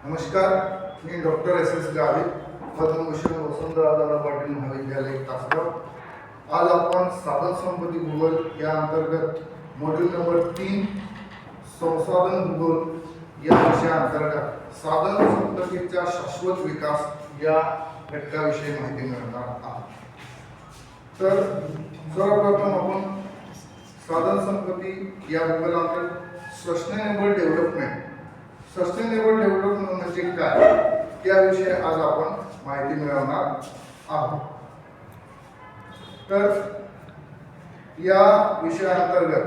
नमस्कार, मी doctor S गावी, पद्मभूषण वसंतराव पाटील महाविद्यालय तासगाव. आज आपण साधन संपत्ती भूगोल या अंतर्गत मॉड्यूल नंबर 3 संसाधन भूगोल या विषयाअंतर्गत साधन संपत्तीचा शाश्वत विकास या घटकाविषयी माहिती मिळवणार आहोत. तर सर्वप्रथम आपण साधन संपत्ती या भूगोलांतर्गत सस्टेनेबल डेव्हलपमेंट म्हणजे काय त्याविषयी आज आपण माहिती मिळवणार आहोत. तर या विषयाअंतर्गत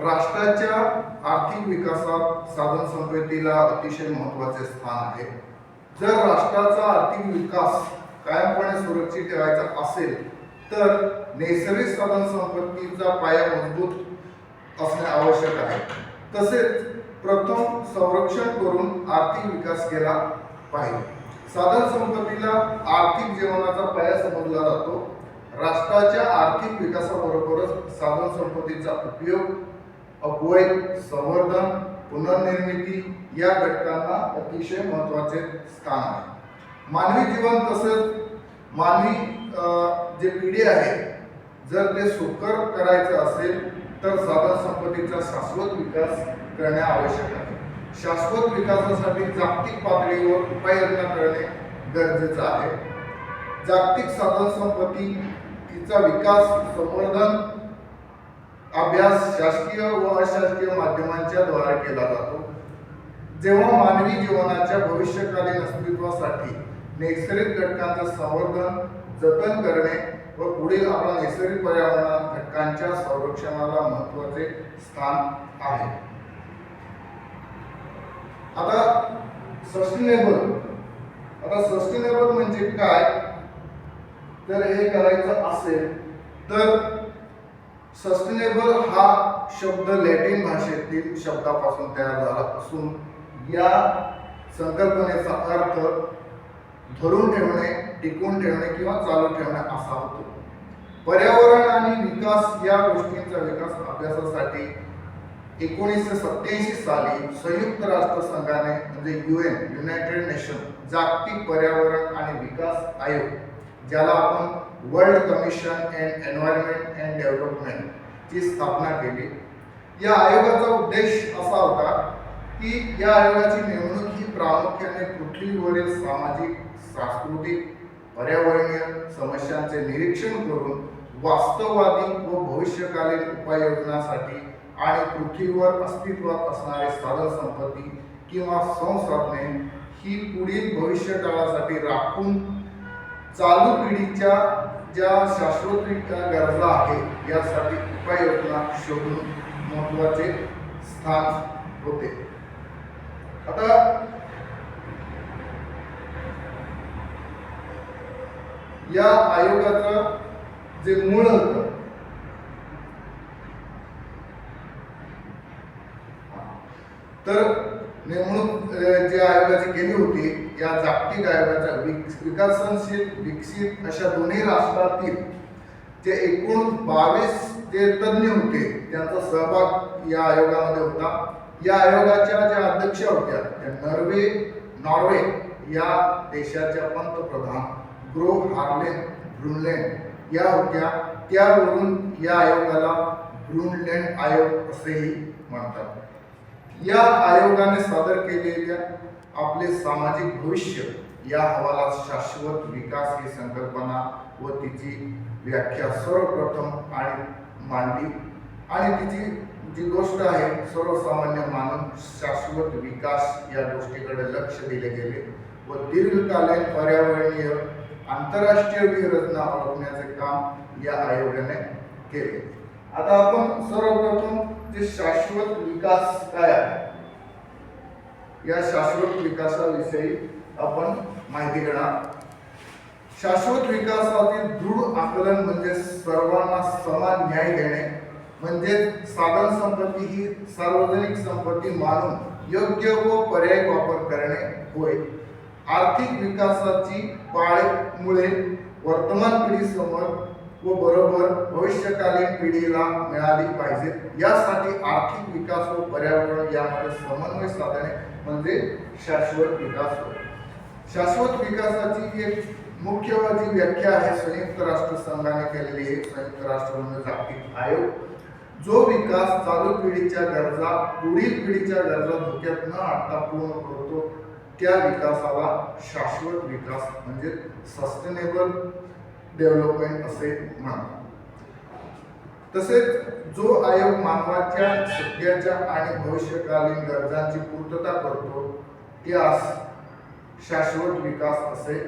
राष्ट्राच्या आर्थिक विकासात साधन संपत्तीला अतिशय महत्त्वाचे स्थान आहे. जर राष्ट्राचा आर्थिक विकास कायमपणे सुरक्षित ठेवायचा असेल तर नैसर्गिक साधन संपत्तीचा पाया मजबूत असणे आवश्यक आहे. तसेच प्रथम संरक्षण करून आर्थिक विकास केला पाहिजे. साधन संपत्तीला आर्थिक जीवनाचा पाया समजला जातो. राष्ट्राच्या आर्थिक विकासाबरोबरच साधन संपत्तीचा उपयोग, अपव्यय, संवर्धन, पुनर्निर्मिती या घटकांना अतिशय महत्त्वाचे स्थान आहे. मानवी जीवन तसेच मानवी जे पिढी आहे, जर ते सुकर करायचं असेल तर साधन संपत्तीचा शाश्वत विकास करणे आवश्यक आहे. शाश्वत विकासासाठी जागतिक पातळीवर उपाययोजना करणे गरजेचं आहे. जागतिक साधन संपत्तीचा विकास, संवर्धन, अभ्यास शासकीय व अशासकीय माध्यमांच्या द्वारे केला जातो. जेव्हा मानवी जीवनाच्या भविष्यकालीन अस्तित्वासाठी नैसर्गिक घटकांचे संवर्धन, जतन करणे व पुढील आपल्या नैसर्गिक पर्यावरण घटकांच्या संरक्षणाला महत्त्वाचे स्थान आहे. आता सस्टेनेबल म्हणजे काय, तर हे करायचं असेल तर सस्टेनेबल हा शब्द लॅटिन भाषेतील शब्दापासून तयार झाला असून या संकल्पनेचा अर्थ धरून ठेवणे, टिकून ठेवणे किंवा चालू ठेवणे असा होतो. पर्यावरण आणि विकास या गोष्टींचा विकास अभ्यासासाठी 1987 साली संयुक्त राष्ट्र संघाने म्हणजे युनायटेड नेशन जागतिक पर्यावरण आणि विकास आयोग, ज्याला आपण world commission and environment and development ची स्थापना केली. या आयोगाचा उद्देश असा होता की या आयोगाची नेमणूक ही प्रामुख्याने पृथ्वीवरील सामाजिक, सांस्कृतिक, पर्यावरणीय समस्यांचे निरीक्षण करून वास्तववादी व भविष्यकालीन उपाययोजनासाठी आणि पृथ्वीवर अस्तित्वात असणारे साधन संपत्ती किंवा संसाधने ही पुढील भविष्यकाळासाठी राखून चालू पिढीच्या ज्या शाश्वत गरजा आहेत यासाठी उपाययोजना शोधून महत्त्वाचे स्थान होते. आता या आयोगाचं जे मूळ होतं तर नेमणूक जे आयोगाची केली होती, या जागतिक आयोगाच्या विकसनशील, विकसित अशा दोन्ही राष्ट्रातील जे एकूण 22 जे तज्ञ होते त्यांचा सहभाग या आयोगामध्ये होता. या आयोगाच्या ज्या अध्यक्ष होत्या त्या नॉर्वे या देशाच्या पंतप्रधान ग्रो हार्लेन ब्रुनलँड या होत्या. त्यावरून या आयोगाला ब्रुनलँड आयोग असेही म्हणतात. या आयोगाने सादर केलेल्या आपले सामाजिक भविष्य या अहवालात शाश्वत विकास ही संकल्पना व तिची व्याख्या सर्वप्रथम आणि मांडली आणि तिची जी गोष्ट आहे सर्वसामान्य मानून शाश्वत विकास या गोष्टीकडे लक्ष दिले गेले व दीर्घकालीन पर्यावरणीय आंतरराष्ट्रीय व्यूहरचना ओळखण्याचे काम या आयोगाने केले. आता आपण सर्वप्रथम जे शाश्वत विकास काय आहे या शाश्वत विकासाविषयी आपण माहिती घेणार. शाश्वत विकासातील दृढ आकलन म्हणजे सर्वांना समान न्याय देणे, म्हणजे साधन संपत्ती ही सार्वजनिक संपत्ती मानून योग्य व पर्यायी वापर करणे होय. आर्थिक विकासाची पाळेमुळे वर्तमान पिढीसमोर व बरोबर भविष्यकालीन पिढीला मिळाली पाहिजेत। यासाठी आर्थिक विकास व पर्यावरण यामध्ये समन्वय साधणे म्हणजे शाश्वत विकास होय। शाश्वत विकासाची एक मुख्य जी व्याख्या आहे संयुक्त राष्ट्र संघाने केलेली आहे, संयुक्त राष्ट्र म्हणजे जागतिक आयोग, जो विकास चालू पिढीच्या गरजा पुढील पिढीच्या गरजा धोक्यात न आणता पूर्ण करतो त्या विकासाला शाश्वत विकास म्हणजे सस्टेनेबल डेव्हलपमेंट असे म्हणतात। तसेच जो आयोग मानवाच्या सध्याच्या आणि भविष्यकालीन गरजांची पूर्तता करतो त्यास शाश्वत विकास असे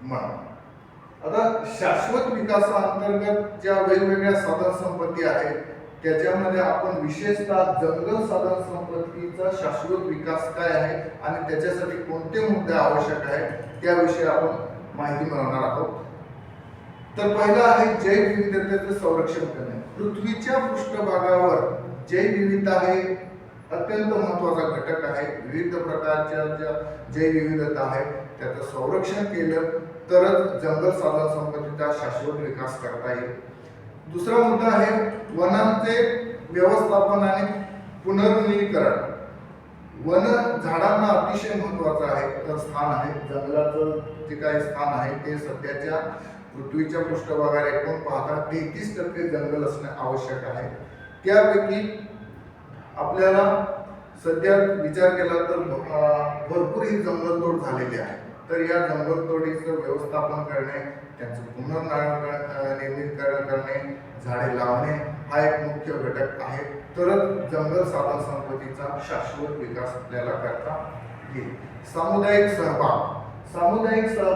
म्हणतात। आता शाश्वत विकासाअंतर्गत ज्या वेगवेगळ्या साधन संपत्ती आहेत त्याच्यामध्ये आपण विशेषतः जंगल साधन संपत्तीचा शाश्वत विकास काय आहे आणि त्याच्यासाठी कोणते मुद्दे आवश्यक आहेत त्याविषयी आपण माहिती मिळवणार आहोत। तर पहिला आहे जैवविविधतेचे संरक्षण करणे। पृथ्वीच्या पृष्ठभागावर जैवविविधता हे अत्यंत महत्त्वाचा घटक आहे। विविध प्रकारच्या ज्या जैवविविधता आहे त्याचं संरक्षण केलं तरच जंगल साधन संपत्तीचा शाश्वत विकास करता येईल। दुसरा मुद्दा आहे वनांचे व्यवस्थापन आणि पुनर्नवीनीकरण। वन झाडांना अतिशय महत्त्वाचं आहे तर स्थान आहे, जंगलाचं जे काही स्थान आहे ते सध्याच्या पृथ्वीच्या पृष्ठभागावर एकूण पाहता 33% जंगल असणे आवश्यक आहे। त्यापैकी आपल्याला सध्या विचार केला तर भरपूर ही जंगलतोड झालेली आहे। तर या जंगलतोडीचं व्यवस्थापन करणे, त्यांचं पुनर्निर्माण करणे, झाडे लावणे हा एक मुख्य घटक आहे, तरच जंगल साधन संपत्तीचा शाश्वत विकास आपल्याला करता येईल। सामुदायिक सहभाग